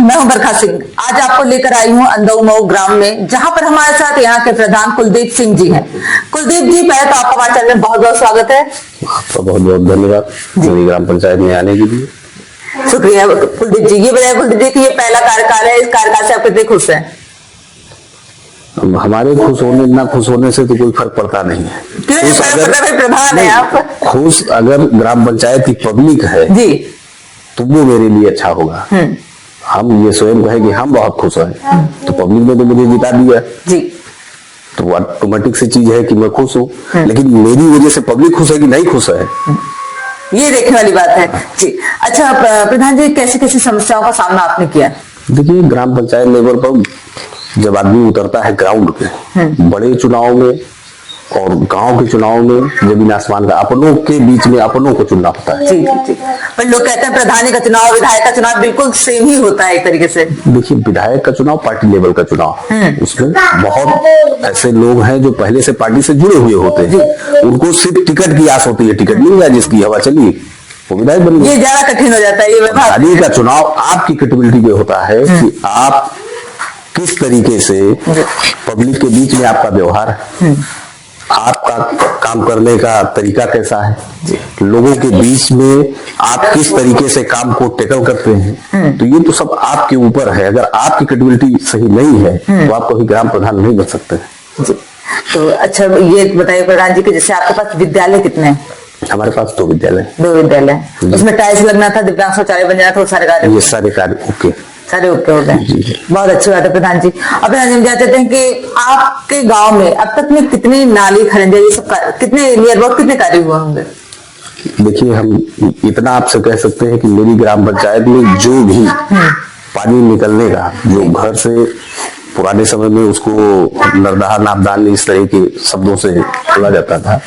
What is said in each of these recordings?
मैं हूं बरखा सिंह। आज आपको लेकर आई हूं अंदऊ मऊ ग्राम में, जहां पर हमारे साथ यहाँ के प्रधान कुलदीप सिंह जी हैं। कुलदीप जी, पहले तो आपका हमारे चैनल में बहुत बहुत स्वागत है। आपका बहुत बहुत धन्यवाद मेरी ग्राम पंचायत में आने के लिए। शुक्रिया कुलदीप जी। ये बताइए कुलदीप जी कि ये पहला कार्यकाल है, इस कार्यकाल से आप कितने खुश हैं? हमारे खुश होने ना खुश होने से तो कोई फर्क पड़ता नहीं है। प्रधान है आप। खुश अगर ग्राम पंचायत की पब्लिक है जी तो वो मेरे लिए अच्छा होगा। हम ये स्वयं कहें कि हम बहुत खुश हैं तो पब्लिक ने तो मुझे जिता दिया जी, तो वो ऑटोमेटिक सी चीज है कि मैं खुश हूँ। लेकिन मेरी वजह से पब्लिक खुश है कि नहीं खुश है, ये देखने वाली बात है जी। अच्छा प्रधान जी, कैसी कैसी समस्याओं का सामना आपने किया? देखिए, ग्राम पंचायत लेवल पर जब आदमी उतरता है ग्राउंड पे, बड़े चुनाव में और गांव के चुनाव में जमीन आसमान का, अपनों के बीच में अपनों को चुनना होता है। जी जी। पर लोग कहते हैं प्रधानी का चुनाव विधायक का चुनाव बिल्कुल सेम ही होता है एक तरीके से। देखिए, विधायक का चुनाव पार्टी लेवल का चुनाव, उसमें बहुत ऐसे लोग हैं जो पहले से पार्टी से जुड़े हुए होते हैं, उनको सिर्फ टिकट की आस होती है, टिकट मिल जाए जिसकी हवा चली वो विधायक बन गया। ये ज्यादा कठिन हो जाता है। ये विधायक का चुनाव आपकी कैपेबिलिटी पे होता है कि आप किस तरीके से पब्लिक के बीच में आपका व्यवहार है, आपका काम करने का तरीका कैसा है, लोगों के बीच में आप किस तरीके से काम को टैकल करते हैं। तो ये तो सब आपके ऊपर है। अगर आपकी कैपेबिलिटी सही नहीं है तो आप कभी ग्राम प्रधान नहीं बन सकते। तो अच्छा ये बताइए प्रधान जी कि जैसे आपके पास विद्यालय कितने हैं? हमारे पास 2 विद्यालय। 2 विद्यालय, उसमें टाइल्स लगना था, दिव्यांग शौचालय बन जाना था, वो सारे कार्य, ये सारे कार्य ओके, सारे ओके हो गए। बहुत अच्छी बात है प्रधान जी। अब प्रधान जी हम जानते हैं कि आपके गांव में अब तक में कितनी नाली खरंजा ये सब कितने नियर अबाउट कितने कार्य हुए होंगे? देखिए, हम इतना आपसे कह सकते हैं कि मेरी ग्राम पंचायत में जो भी पानी निकलने का, जो घर से पुराने समय में उसको नरदहा नापदान इस तरह के शब्दों से बोला जाता था,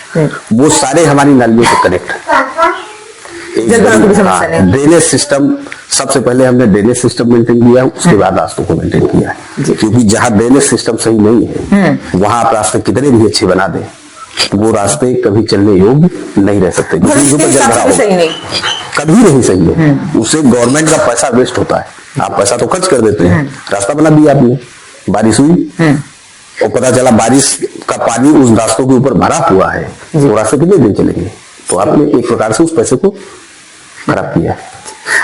वो सारे हमारी नालियों से कनेक्ट है। ड्रेनेज सिस्टम, सबसे पहले हमने ड्रेनेज सिस्टम मेंटेन किया, उसके बाद रास्तों को मेंटेन किया है। क्योंकि जहां ड्रेनेज सिस्टम सही नहीं है वहां आप रास्ते कितने भी अच्छे बना दें वो रास्ते कभी चलने योग्य नहीं रह सकते। कभी नहीं सही है, उससे गवर्नमेंट का पैसा वेस्ट होता है। आप पैसा तो खर्च कर देते हैं, रास्ता बना दिया आपने, बारिश हुई और पता चला बारिश का पानी उस रास्तों के ऊपर भरा हुआ है, वो रास्ते कितने दिन चलेंगे? तो आपने एक प्रकार से उस पैसे को खराब किया।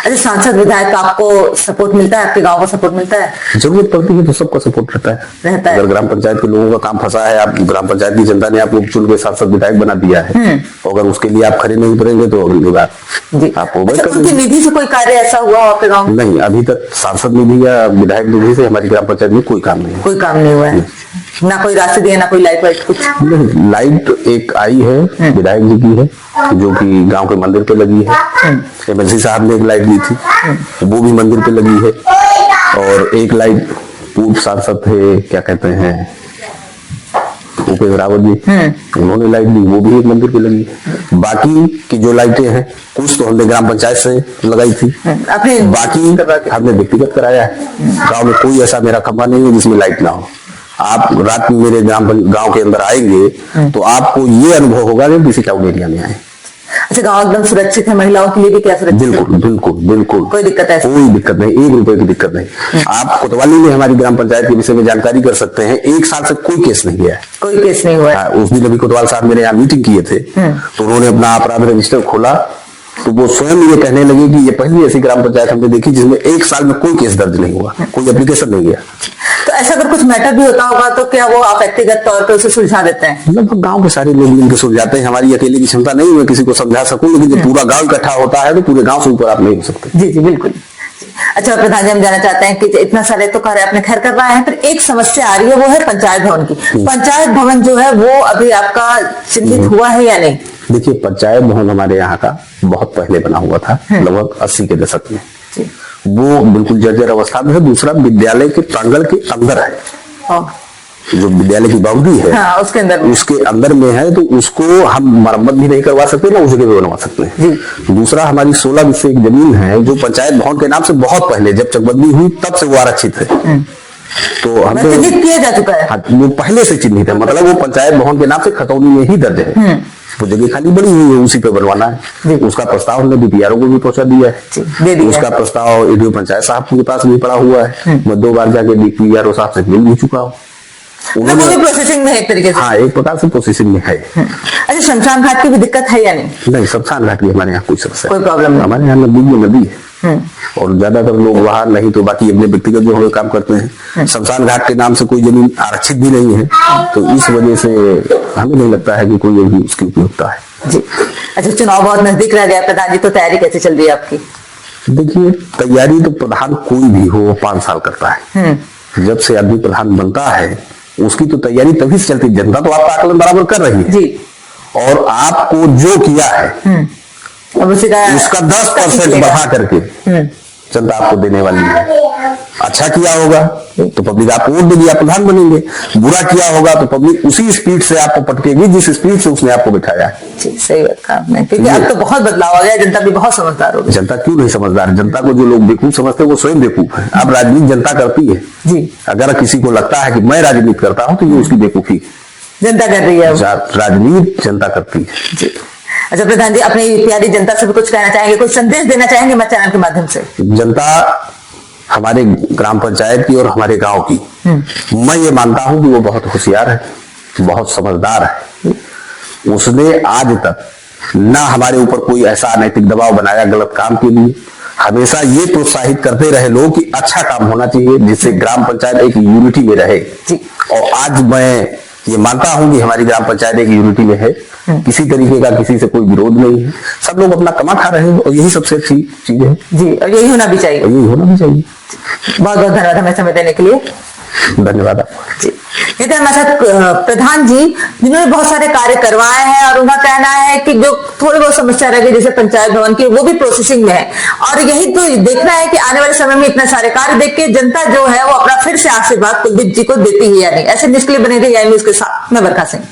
अच्छा, सांसद विधायक का आपको सपोर्ट मिलता है? आपके गांव को सपोर्ट मिलता है? जरूरत पड़ती है तो सबका सपोर्ट रहता है। अगर ग्राम पंचायत के लोगों का काम फंसा है, आप ग्राम पंचायत की जनता ने आपको चुन के सांसद विधायक बना दिया है, और अगर उसके लिए आप खड़े नहीं उतरेंगे तो अगली बार आपको निधि से कोई कार्य ऐसा हुआ आपके गाँव में? नहीं, अभी तक सांसद निधि या विधायक निधि से हमारी ग्राम पंचायत में कोई काम नहीं, कोई काम नहीं हुआ है। ना कोई रास्ते दिए, ना कोई लाइट वाइट कुछ नहीं। लाइट एक आई है विधायक जी की है, जो कि गांव के मंदिर पे लगी है। एमएलसी साहब ने एक लाइट दी थी, वो भी मंदिर पे लगी है। और एक लाइट पूर्व सांसद थे, क्या कहते हैं, उपेंद्र रावत जी, उन्होंने लाइट दी, वो भी एक मंदिर पे लगी है। बाकी की जो लाइटें हैं कुछ तो हमने ग्राम पंचायत से लगाई थी, बाकी हमने व्यक्तिगत कराया है। गाँव में कोई ऐसा मेरा खंभा नहीं है जिसमें लाइट ना हो। आप रात में मेरे गांव के अंदर आएंगे तो आपको ये अनुभव होगा कि किसी टाउन एरिया में आए। अच्छा, गांव एकदम सुरक्षित है? महिलाओं के लिए भी क्या सुरक्षित? बिल्कुल बिल्कुल बिल्कुल, कोई दिक्कत है? कोई दिक्कत नहीं, 1 रुपए की दिक्कत नहीं। आप कोतवाली में हमारी ग्राम पंचायत के विषय में जानकारी कर सकते हैं, 1 साल से कोई केस नहीं गया है। कोई केस नहीं हुआ है? उस दिन अभी कोतवाल साहब मेरे यहाँ मीटिंग किए थे तो उन्होंने अपना अपराध रजिस्टर खोला तो वो स्वयं ये कहने लगे कि ये पहली ऐसी ग्राम पंचायत हमने देखी जिसमें 1 साल में कोई केस दर्ज नहीं हुआ, कोई एप्लीकेशन नहीं गया। तो ऐसा अगर कुछ मैटर भी होता होगा तो क्या वो आप व्यक्तिगत तौर पर उसे सुलझा देते हैं? लगभग गांव के सारे लोग मिलकर सुलझाते हैं। हमारी अकेले की क्षमता नहीं है किसी को समझा सकूं, लेकिन जब पूरा गांव इकट्ठा होता है तो पूरे गांव से ऊपर आप नहीं हो सकते। जी जी बिल्कुल। अच्छा प्रधान जी, हम जानना चाहते हैं कि इतना सारे तो कार्य आपने खैर करवाए हैं, पर एक समस्या आ रही है, वो है पंचायत भवन की। पंचायत भवन जो है वो अभी आपका चिन्हित हुआ है या नहीं? देखिए, पंचायत भवन हमारे यहाँ का बहुत पहले बना हुआ था, लगभग 80 के दशक में। वो बिल्कुल जर्जर अवस्था में है। दूसरा, विद्यालय के प्रांगण के अंदर है, जो विद्यालय की बाउंड्री है उसके अंदर में है, तो उसको हम मरम्मत भी नहीं करवा सकते, ना उस जगह पे बनवा सकते हैं। दूसरा, हमारी 16 बिस्से की जमीन है जो पंचायत भवन के नाम से बहुत पहले, जब चकबंदी हुई तब से वो आरक्षित है। तो हमने चिन्हित किया जा चुका है, वो पहले से चिन्हित है, मतलब वो पंचायत भवन के नाम से खतौनी में ही दर्ज है। वो जगह खाली बड़ी हुई है, उसी पे बनवाना है। उसका प्रस्ताव हमने DPRO को भी पहुंचा दिया दे दिया है। उसका प्रस्ताव एडीओ पंचायत साहब के पास भी पड़ा हुआ है। मैं 2 बार जाके DPRO साहब से मिल भी चुका हूँ। वो भी प्रोसेसिंग में है एक तरीके से। हाँ, एक प्रकार से प्रोसेसिंग में है। अच्छा, शमशान घाट की भी दिक्कत है या नहीं? नहीं, शमशान घाट की हमारे यहाँ कोई समस्या, कोई प्रॉब्लम नहीं। हमारे यहाँ नदी है और ज्यादातर लोग वहां नहीं तो बाकी अपने व्यक्तिगत जो है काम करते हैं। शमशान घाट के नाम से कोई जमीन आरक्षित भी नहीं है, तो इस वजह से हमें नहीं लगता है कि कोई भी उसकी उपयोगिता है जी। अच्छा, चुनाव बहुत नजदीक रह गया प्रधान जी, तो तैयारी कैसे चल रही है आपकी? देखिए, तैयारी तो प्रधान कोई भी हो 5 साल करता है। जब से आदमी प्रधान बनता है उसकी तो तैयारी तभी से चलती है। जनता तो आपका आकलन बराबर कर रही है जी, और आपको जो किया है उसका 10% बढ़ा करके जनता आपको देने वाली है। अच्छा किया होगा तो पब्लिक आपको वोट देगी, आप प्रधान बनेंगे। बुरा किया होगा तो पब्लिक उसी स्पीड से आपको पटकेगी जिस स्पीड से उसने आपको बिठाया है। जी, सही बात कहा आपने, क्योंकि अब तो बहुत बदलाव आ गया, जनता भी बहुत समझदार हो गई। जनता क्यों नहीं समझदार? जनता को जो लोग बेवकूफ समझते हैं वो स्वयं बेवकूफ है। अब राजनीति जनता करती है जी। अगर किसी को लगता है कि मैं राजनीति करता हूं तो ये उसकी बेवकूफी जनता कर रही है, राजनीति जनता करती है जी। अच्छा प्रधान जी, अपनी प्यारी जनता से भी कुछ कहना चाहेंगे, कुछ संदेश देना चाहेंगे हमारे चैनल के माध्यम से? जनता हमारे ग्राम पंचायत की और हमारे गांव की, मैं ये मानता हूं कि वो बहुत होशियार है, बहुत समझदार है। उसने आज तक ना हमारे ऊपर कोई ऐसा अनैतिक दबाव बनाया गलत काम के लिए। हमेशा ये प्रोत्साहित करते रहे लोग कि अच्छा काम होना चाहिए जिससे ग्राम पंचायत एक यूनिटी में रहे जी। और आज मैं ये मानता हूं कि हमारी ग्राम पंचायत एक यूनिटी में है, किसी तरीके का किसी से कोई विरोध नहीं है, सब लोग अपना कमा खा रहे हैं और यही सबसे अच्छी चीज है जी। और यही होना भी चाहिए, और यही होना भी चाहिए। बहुत बहुत धन्यवाद हमें समय देने के लिए। धन्यवाद आपको जी। ये थे हमारे साथ प्रधान जी, जिन्होंने बहुत सारे कार्य करवाए हैं और उनका कहना है कि जो थोड़ी बहुत समस्या रह गई जैसे पंचायत भवन की, वो भी प्रोसेसिंग में है। और यही तो देखना है कि आने वाले समय में इतने सारे कार्य देख के जनता जो है वो अपना फिर से आशीर्वाद कुलदीप जी को देती है या नहीं। ऐसे निष्क्रिय बने रहिए न्यूज़ के साथ। मैं बरखा सिंह।